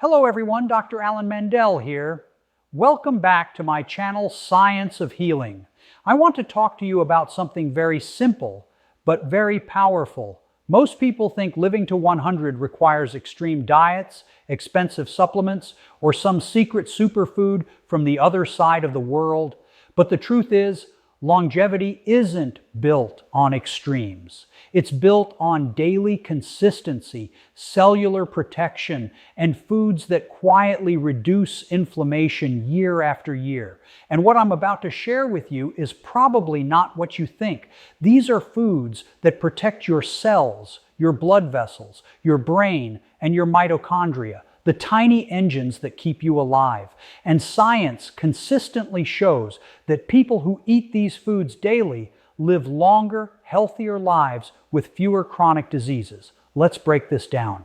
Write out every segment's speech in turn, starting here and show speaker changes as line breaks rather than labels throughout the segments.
Hello everyone, Dr. Alan Mandell here. Welcome back to my channel, Science of Healing. I want to talk to you about something very simple, but very powerful. Most people think living to 100 requires extreme diets, expensive supplements, or some secret superfood from the other side of the world. But the truth is, longevity isn't built on extremes. It's built on daily consistency, cellular protection, and foods that quietly reduce inflammation year after year. And what I'm about to share with you is probably not what you think. These are foods that protect your cells, your blood vessels, your brain, and your mitochondria, the tiny engines that keep you alive. And science consistently shows that people who eat these foods daily live longer, healthier lives with fewer chronic diseases. Let's break this down.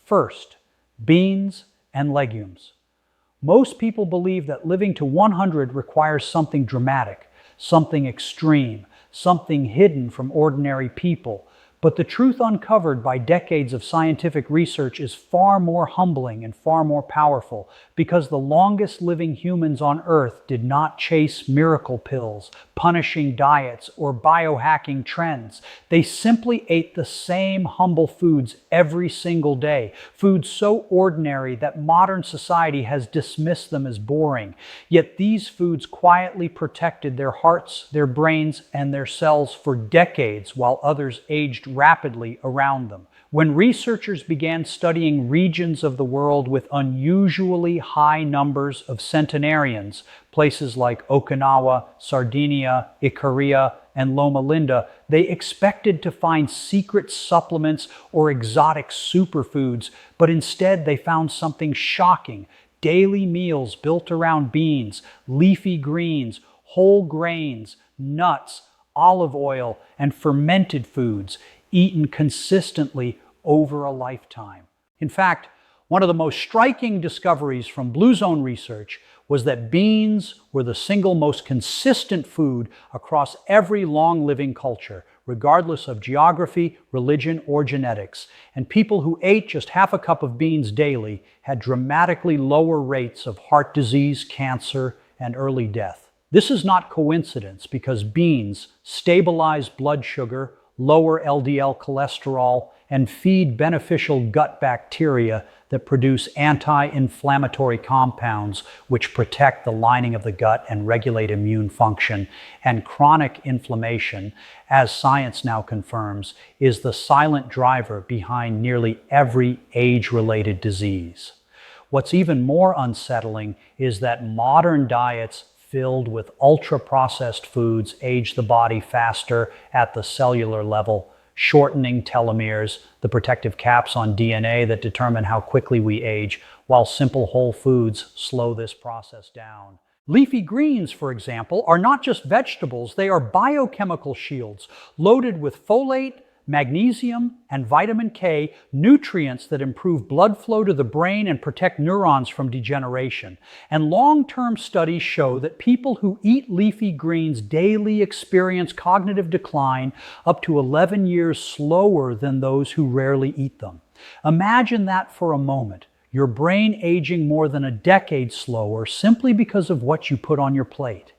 First, beans and legumes. Most people believe that living to 100 requires something dramatic, something extreme, something hidden from ordinary people. But the truth uncovered by decades of scientific research is far more humbling and far more powerful, because the longest living humans on Earth did not chase miracle pills, punishing diets, or biohacking trends. They simply ate the same humble foods every single day, foods so ordinary that modern society has dismissed them as boring. Yet these foods quietly protected their hearts, their brains, and their cells for decades, while others aged rapidly around them. When researchers began studying regions of the world with unusually high numbers of centenarians, places like Okinawa, Sardinia, Ikaria, and Loma Linda, they expected to find secret supplements or exotic superfoods, but instead they found something shocking: daily meals built around beans, leafy greens, whole grains, nuts, olive oil, and fermented foods, eaten consistently over a lifetime. In fact, one of the most striking discoveries from Blue Zone research was that beans were the single most consistent food across every long-living culture, regardless of geography, religion, or genetics. And people who ate just half a cup of beans daily had dramatically lower rates of heart disease, cancer, and early death. This is not coincidence, because beans stabilize blood sugar, lower LDL cholesterol, and feed beneficial gut bacteria that produce anti-inflammatory compounds which protect the lining of the gut and regulate immune function. And chronic inflammation, as science now confirms, is the silent driver behind nearly every age-related disease. What's even more unsettling is that modern diets filled with ultra-processed foods age the body faster at the cellular level, shortening telomeres, the protective caps on DNA that determine how quickly we age, while simple whole foods slow this process down. Leafy greens, for example, are not just vegetables, they are biochemical shields loaded with folate, magnesium, and vitamin K, nutrients that improve blood flow to the brain and protect neurons from degeneration. And long-term studies show that people who eat leafy greens daily experience cognitive decline up to 11 years slower than those who rarely eat them. Imagine that for a moment. Your brain aging more than a decade slower simply because of what you put on your plate.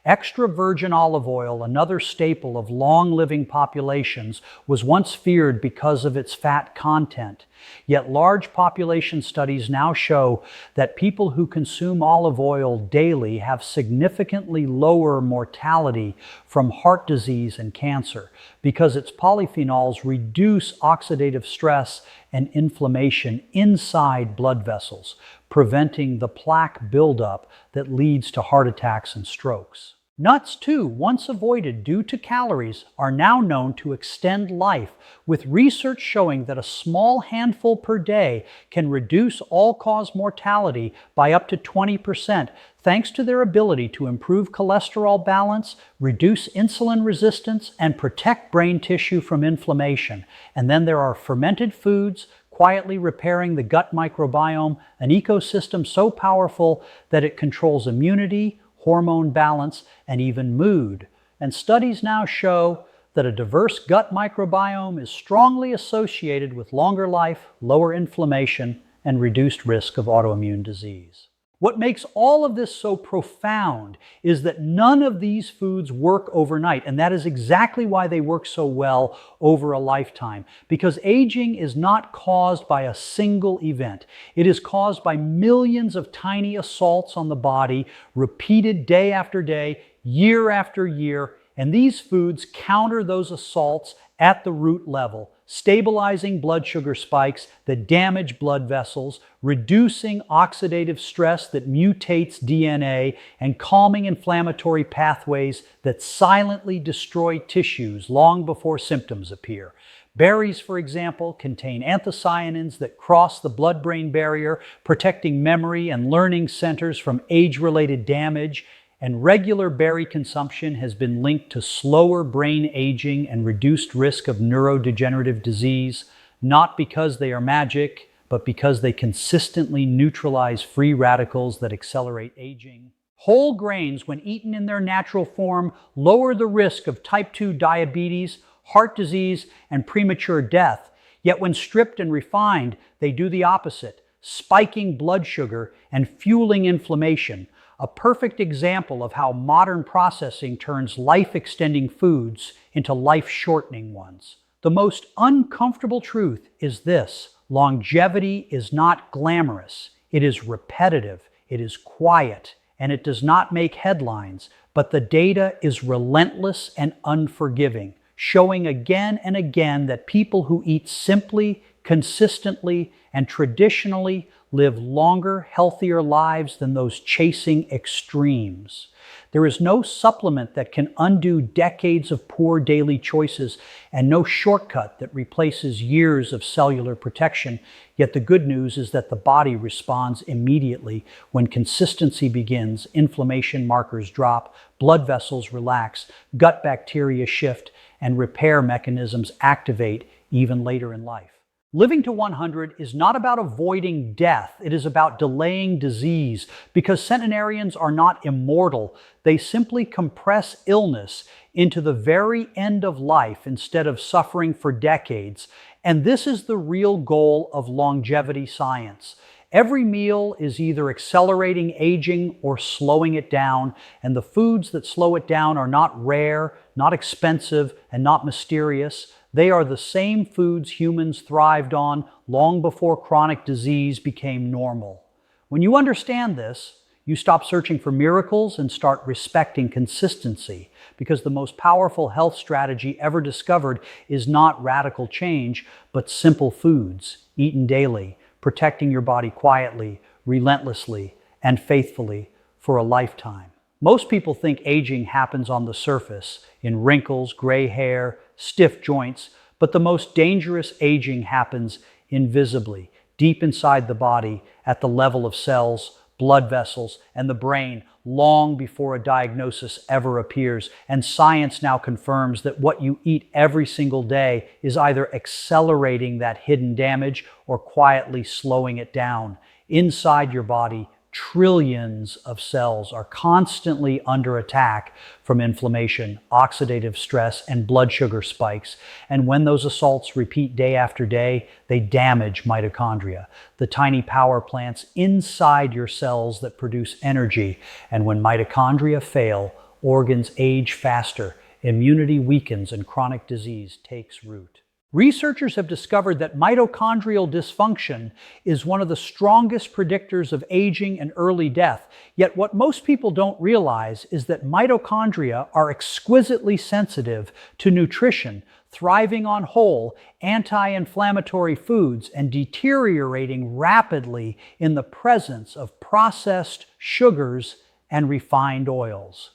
Extra virgin olive oil, another staple of long-living populations, was once feared because of its fat content. Yet large population studies now show that people who consume olive oil daily have significantly lower mortality from heart disease and cancer, because its polyphenols reduce oxidative stress and inflammation inside blood vessels, preventing the plaque buildup that leads to heart attacks and strokes. Nuts, too, once avoided due to calories, are now known to extend life, with research showing that a small handful per day can reduce all-cause mortality by up to 20%, thanks to their ability to improve cholesterol balance, reduce insulin resistance, and protect brain tissue from inflammation. And then there are fermented foods, quietly repairing the gut microbiome, an ecosystem so powerful that it controls immunity, hormone balance, and even mood. And studies now show that a diverse gut microbiome is strongly associated with longer life, lower inflammation, and reduced risk of autoimmune disease. What makes all of this so profound is that none of these foods work overnight, and that is exactly why they work so well over a lifetime. Because aging is not caused by a single event. It is caused by millions of tiny assaults on the body, repeated day after day, year after year, and these foods counter those assaults at the root level, stabilizing blood sugar spikes that damage blood vessels, reducing oxidative stress that mutates DNA, and calming inflammatory pathways that silently destroy tissues long before symptoms appear. Berries, for example, contain anthocyanins that cross the blood-brain barrier, protecting memory and learning centers from age-related damage. And regular berry consumption has been linked to slower brain aging and reduced risk of neurodegenerative disease, not because they are magic, but because they consistently neutralize free radicals that accelerate aging. Whole grains, when eaten in their natural form, lower the risk of type 2 diabetes, heart disease, and premature death. Yet when stripped and refined, they do the opposite, spiking blood sugar and fueling inflammation. A perfect example of how modern processing turns life-extending foods into life-shortening ones. The most uncomfortable truth is this: longevity is not glamorous. It is repetitive, it is quiet, and it does not make headlines, but the data is relentless and unforgiving, showing again and again that people who eat simply, consistently, and traditionally live longer, healthier lives than those chasing extremes. There is no supplement that can undo decades of poor daily choices, and no shortcut that replaces years of cellular protection. Yet the good news is that the body responds immediately. When consistency begins, inflammation markers drop, blood vessels relax, gut bacteria shift, and repair mechanisms activate even later in life. Living to 100 is not about avoiding death. It is about delaying disease, because centenarians are not immortal. They simply compress illness into the very end of life instead of suffering for decades. And this is the real goal of longevity science. Every meal is either accelerating aging or slowing it down, and the foods that slow it down are not rare, not expensive, and not mysterious. They are the same foods humans thrived on long before chronic disease became normal. When you understand this, you stop searching for miracles and start respecting consistency, because the most powerful health strategy ever discovered is not radical change, but simple foods, eaten daily, protecting your body quietly, relentlessly, and faithfully for a lifetime. Most people think aging happens on the surface, in wrinkles, gray hair, stiff joints, but the most dangerous aging happens invisibly, deep inside the body, at the level of cells, blood vessels, and the brain, long before a diagnosis ever appears. And science now confirms that what you eat every single day is either accelerating that hidden damage or quietly slowing it down. Inside your body, trillions of cells are constantly under attack from inflammation, oxidative stress, and blood sugar spikes. And when those assaults repeat day after day, they damage mitochondria, the tiny power plants inside your cells that produce energy. And when mitochondria fail, organs age faster, immunity weakens, and chronic disease takes root. Researchers have discovered that mitochondrial dysfunction is one of the strongest predictors of aging and early death. Yet what most people don't realize is that mitochondria are exquisitely sensitive to nutrition, thriving on whole, anti-inflammatory foods, and deteriorating rapidly in the presence of processed sugars and refined oils.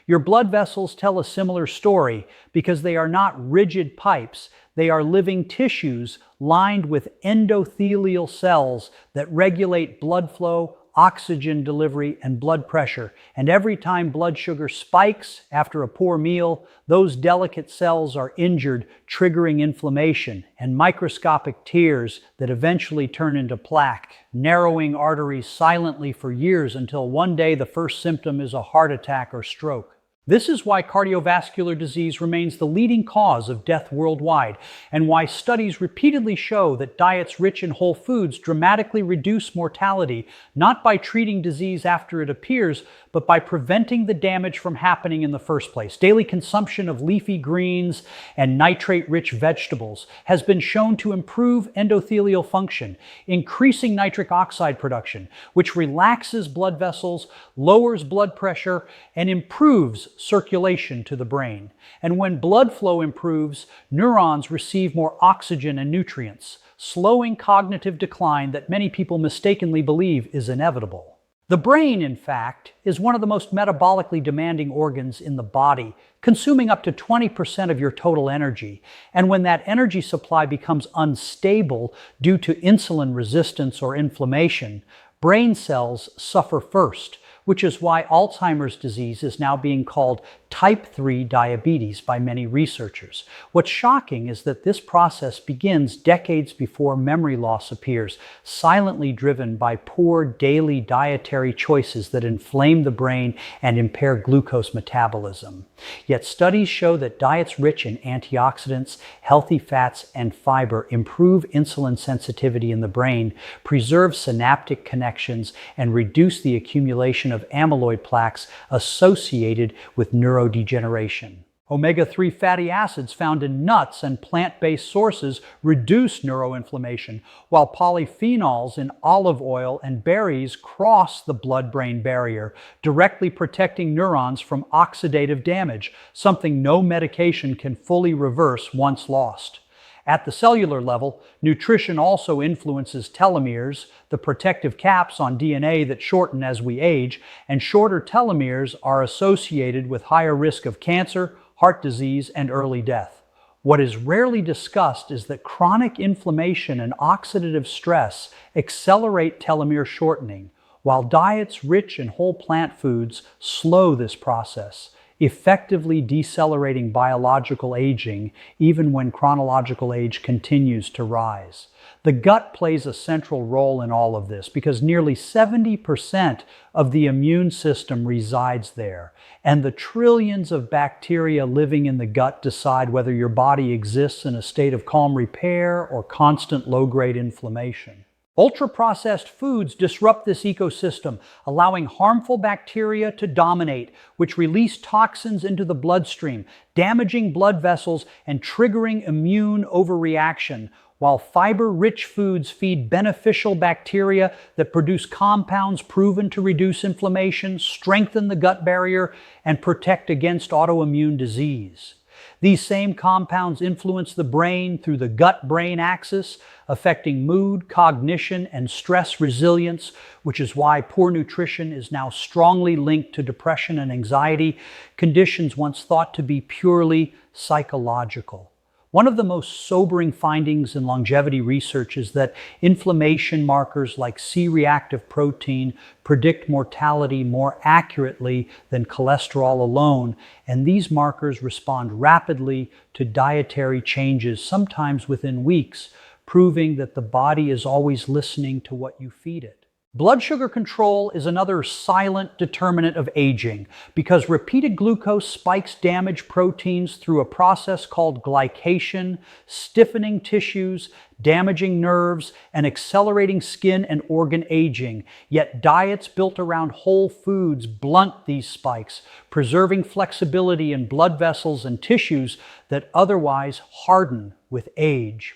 Your blood vessels tell a similar story, because they are not rigid pipes. They are living tissues lined with endothelial cells that regulate blood flow, oxygen delivery, and blood pressure. And every time blood sugar spikes after a poor meal, those delicate cells are injured, triggering inflammation and microscopic tears that eventually turn into plaque, narrowing arteries silently for years until one day the first symptom is a heart attack or stroke. This is why cardiovascular disease remains the leading cause of death worldwide, and why studies repeatedly show that diets rich in whole foods dramatically reduce mortality, not by treating disease after it appears, but by preventing the damage from happening in the first place. Daily consumption of leafy greens and nitrate-rich vegetables has been shown to improve endothelial function, increasing nitric oxide production, which relaxes blood vessels, lowers blood pressure, and improves circulation to the brain. And when blood flow improves, neurons receive more oxygen and nutrients, slowing cognitive decline that many people mistakenly believe is inevitable. The brain, in fact, is one of the most metabolically demanding organs in the body, consuming up to 20% of your total energy. And when that energy supply becomes unstable due to insulin resistance or inflammation, brain cells suffer first, which is why Alzheimer's disease is now being called type 3 diabetes by many researchers. What's shocking is that this process begins decades before memory loss appears, silently driven by poor daily dietary choices that inflame the brain and impair glucose metabolism. Yet studies show that diets rich in antioxidants, healthy fats, and fiber improve insulin sensitivity in the brain, preserve synaptic connections, and reduce the accumulation of amyloid plaques associated with neurodegeneration. Omega-3 fatty acids found in nuts and plant-based sources reduce neuroinflammation, while polyphenols in olive oil and berries cross the blood-brain barrier, directly protecting neurons from oxidative damage, something no medication can fully reverse once lost. At the cellular level, nutrition also influences telomeres, the protective caps on DNA that shorten as we age, and shorter telomeres are associated with higher risk of cancer, heart disease, and early death. What is rarely discussed is that chronic inflammation and oxidative stress accelerate telomere shortening, while diets rich in whole plant foods slow this process, effectively decelerating biological aging even when chronological age continues to rise. The gut plays a central role in all of this because nearly 70% of the immune system resides there, and the trillions of bacteria living in the gut decide whether your body exists in a state of calm repair or constant low-grade inflammation. Ultra-processed foods disrupt this ecosystem, allowing harmful bacteria to dominate, which release toxins into the bloodstream, damaging blood vessels and triggering immune overreaction, while fiber-rich foods feed beneficial bacteria that produce compounds proven to reduce inflammation, strengthen the gut barrier, and protect against autoimmune disease. These same compounds influence the brain through the gut-brain axis, affecting mood, cognition, and stress resilience, which is why poor nutrition is now strongly linked to depression and anxiety, conditions once thought to be purely psychological. One of the most sobering findings in longevity research is that inflammation markers like C-reactive protein predict mortality more accurately than cholesterol alone, and these markers respond rapidly to dietary changes, sometimes within weeks, proving that the body is always listening to what you feed it. Blood sugar control is another silent determinant of aging because repeated glucose spikes damage proteins through a process called glycation, stiffening tissues, damaging nerves, and accelerating skin and organ aging. Yet diets built around whole foods blunt these spikes, preserving flexibility in blood vessels and tissues that otherwise harden with age.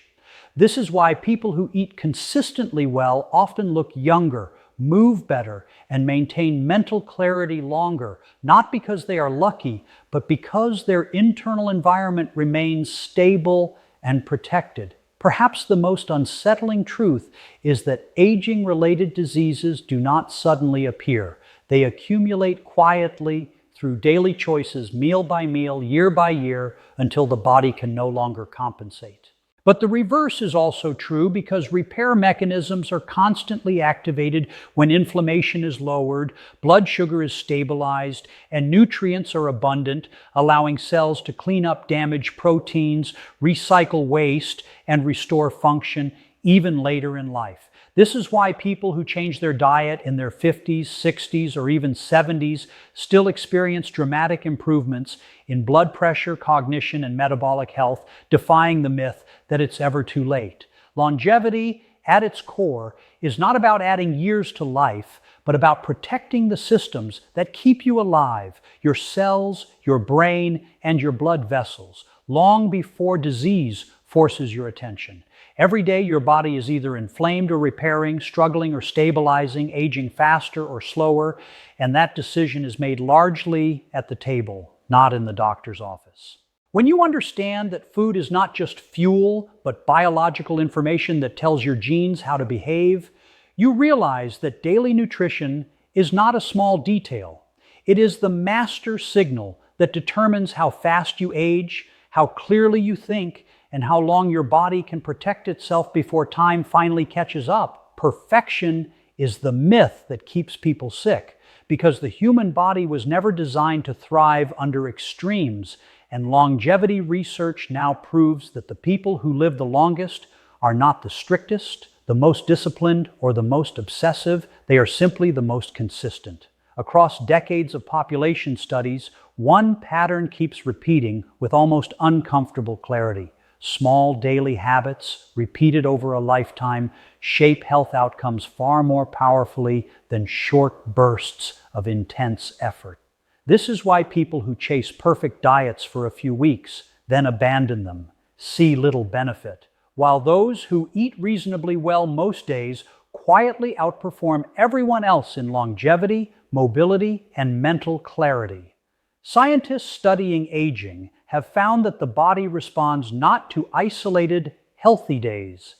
This is why people who eat consistently well often look younger, move better, and maintain mental clarity longer, not because they are lucky, but because their internal environment remains stable and protected. Perhaps the most unsettling truth is that aging-related diseases do not suddenly appear. They accumulate quietly through daily choices, meal by meal, year by year, until the body can no longer compensate. But the reverse is also true because repair mechanisms are constantly activated when inflammation is lowered, blood sugar is stabilized, and nutrients are abundant, allowing cells to clean up damaged proteins, recycle waste, and restore function even later in life. This is why people who change their diet in their 50s, 60s, or even 70s still experience dramatic improvements in blood pressure, cognition, and metabolic health, defying the myth that it's ever too late. Longevity, at its core, is not about adding years to life, but about protecting the systems that keep you alive, your cells, your brain, and your blood vessels, long before disease forces your attention. Every day your body is either inflamed or repairing, struggling or stabilizing, aging faster or slower, and that decision is made largely at the table, not in the doctor's office. When you understand that food is not just fuel, but biological information that tells your genes how to behave, you realize that daily nutrition is not a small detail. It is the master signal that determines how fast you age, how clearly you think, and how long your body can protect itself before time finally catches up. Perfection is the myth that keeps people sick, because the human body was never designed to thrive under extremes, and longevity research now proves that the people who live the longest are not the strictest, the most disciplined, or the most obsessive. They are simply the most consistent. Across decades of population studies, one pattern keeps repeating with almost uncomfortable clarity. Small daily habits, repeated over a lifetime, shape health outcomes far more powerfully than short bursts of intense effort. This is why people who chase perfect diets for a few weeks, then abandon them, see little benefit, while those who eat reasonably well most days quietly outperform everyone else in longevity, mobility, and mental clarity. Scientists studying aging have found that the body responds not to isolated, healthy days,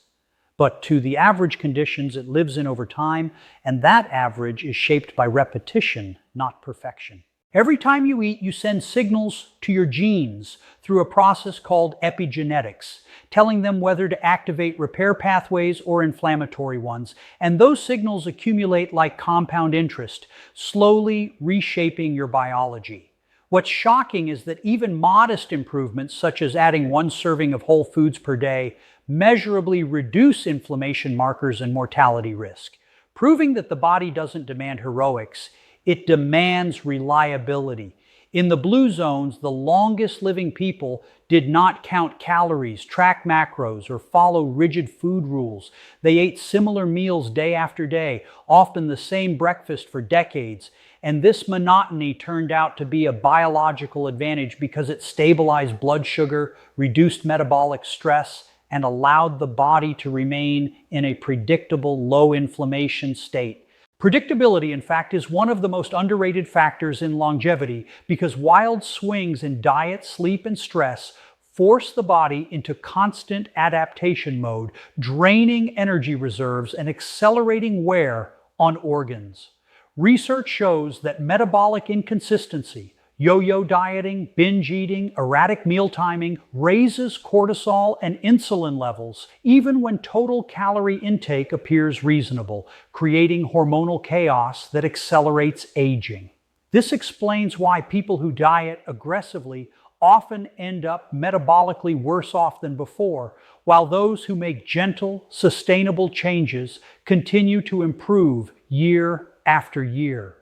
but to the average conditions it lives in over time, and that average is shaped by repetition, not perfection. Every time you eat, you send signals to your genes through a process called epigenetics, telling them whether to activate repair pathways or inflammatory ones, and those signals accumulate like compound interest, slowly reshaping your biology. What's shocking is that even modest improvements, such as adding 1 serving of whole foods per day, measurably reduce inflammation markers and mortality risk. Proving that the body doesn't demand heroics, it demands reliability. In the blue zones, the longest living people did not count calories, track macros, or follow rigid food rules. They ate similar meals day after day, often the same breakfast for decades. And this monotony turned out to be a biological advantage because it stabilized blood sugar, reduced metabolic stress, and allowed the body to remain in a predictable low inflammation state. Predictability, in fact, is one of the most underrated factors in longevity because wild swings in diet, sleep, and stress force the body into constant adaptation mode, draining energy reserves and accelerating wear on organs. Research shows that metabolic inconsistency, yo-yo dieting, binge eating, erratic meal timing raises cortisol and insulin levels even when total calorie intake appears reasonable, creating hormonal chaos that accelerates aging. This explains why people who diet aggressively often end up metabolically worse off than before, while those who make gentle, sustainable changes continue to improve year after year.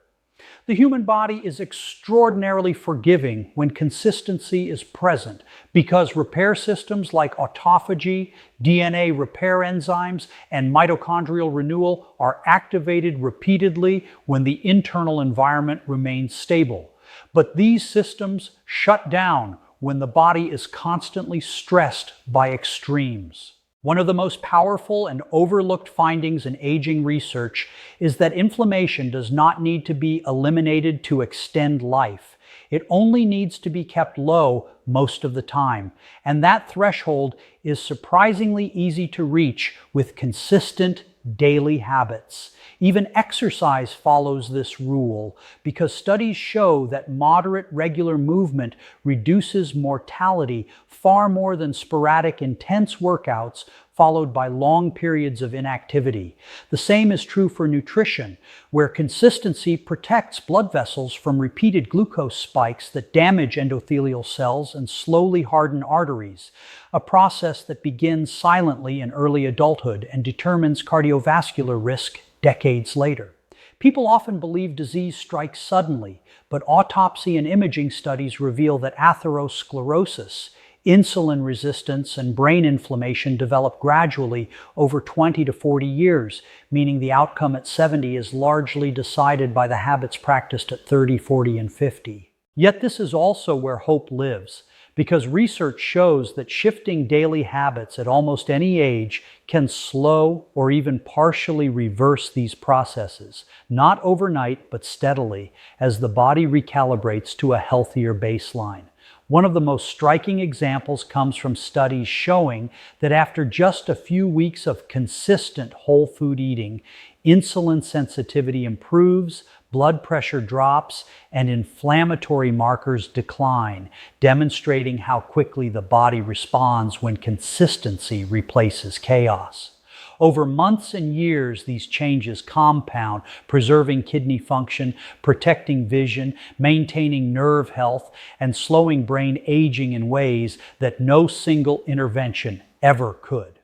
The human body is extraordinarily forgiving when consistency is present because repair systems like autophagy, DNA repair enzymes, and mitochondrial renewal are activated repeatedly when the internal environment remains stable. But these systems shut down when the body is constantly stressed by extremes. One of the most powerful and overlooked findings in aging research is that inflammation does not need to be eliminated to extend life. It only needs to be kept low most of the time, and that threshold is surprisingly easy to reach with consistent daily habits. Even exercise follows this rule because studies show that moderate regular movement reduces mortality far more than sporadic intense workouts followed by long periods of inactivity. The same is true for nutrition, where consistency protects blood vessels from repeated glucose spikes that damage endothelial cells and slowly harden arteries, a process that begins silently in early adulthood and determines cardiovascular risk decades later. People often believe disease strikes suddenly, but autopsy and imaging studies reveal that atherosclerosis, insulin resistance, and brain inflammation develop gradually over 20 to 40 years, meaning the outcome at 70 is largely decided by the habits practiced at 30, 40, and 50. Yet this is also where hope lives, because research shows that shifting daily habits at almost any age can slow or even partially reverse these processes, not overnight but steadily, as the body recalibrates to a healthier baseline. One of the most striking examples comes from studies showing that after just a few weeks of consistent whole food eating, insulin sensitivity improves, blood pressure drops, and inflammatory markers decline, demonstrating how quickly the body responds when consistency replaces chaos. Over months and years, these changes compound, preserving kidney function, protecting vision, maintaining nerve health, and slowing brain aging in ways that no single intervention ever could.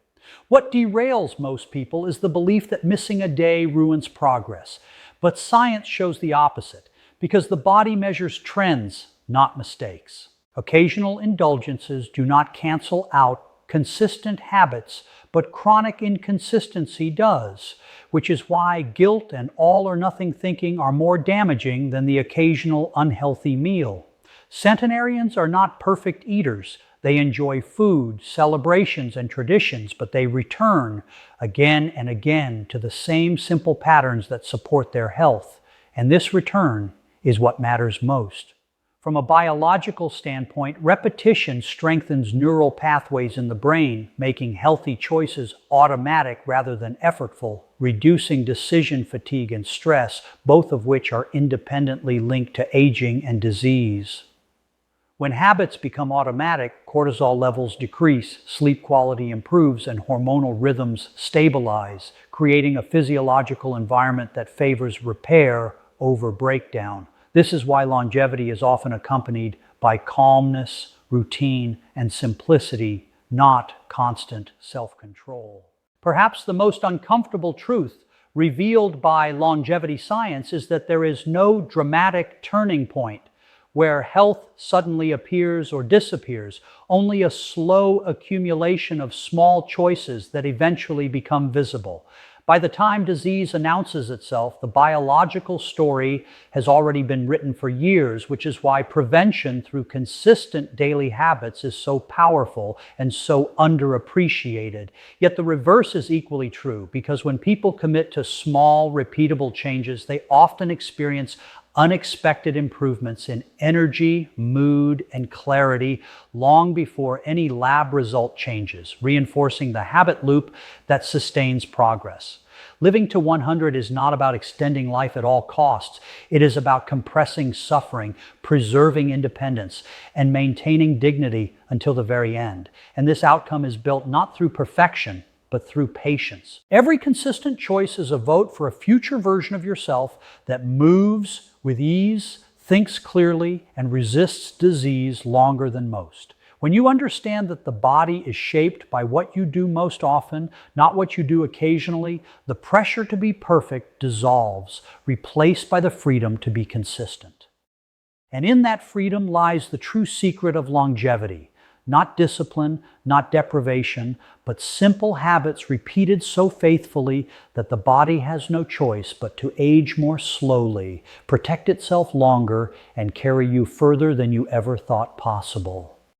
What derails most people is the belief that missing a day ruins progress. But science shows the opposite, because the body measures trends, not mistakes. Occasional indulgences do not cancel out consistent habits, but chronic inconsistency does, which is why guilt and all-or-nothing thinking are more damaging than the occasional unhealthy meal. Centenarians are not perfect eaters. They enjoy food, celebrations, and traditions, but they return again and again to the same simple patterns that support their health. And this return is what matters most. From a biological standpoint, repetition strengthens neural pathways in the brain, making healthy choices automatic rather than effortful, reducing decision fatigue and stress, both of which are independently linked to aging and disease. When habits become automatic, cortisol levels decrease, sleep quality improves, and hormonal rhythms stabilize, creating a physiological environment that favors repair over breakdown. This is why longevity is often accompanied by calmness, routine, and simplicity, not constant self-control. Perhaps the most uncomfortable truth revealed by longevity science is that there is no dramatic turning point where health suddenly appears or disappears, only a slow accumulation of small choices that eventually become visible. By the time disease announces itself, the biological story has already been written for years, which is why prevention through consistent daily habits is so powerful and so underappreciated. Yet the reverse is equally true, because when people commit to small, repeatable changes, they often experience unexpected improvements in energy, mood, and clarity long before any lab result changes, reinforcing the habit loop that sustains progress. Living to 100 is not about extending life at all costs. It is about compressing suffering, preserving independence, and maintaining dignity until the very end. And this outcome is built not through perfection, but through patience. Every consistent choice is a vote for a future version of yourself that moves with ease, thinks clearly, and resists disease longer than most. When you understand that the body is shaped by what you do most often, not what you do occasionally, the pressure to be perfect dissolves, replaced by the freedom to be consistent. And in that freedom lies the true secret of longevity. Not discipline, not deprivation, but simple habits repeated so faithfully that the body has no choice but to age more slowly, protect itself longer, and carry you further than you ever thought possible.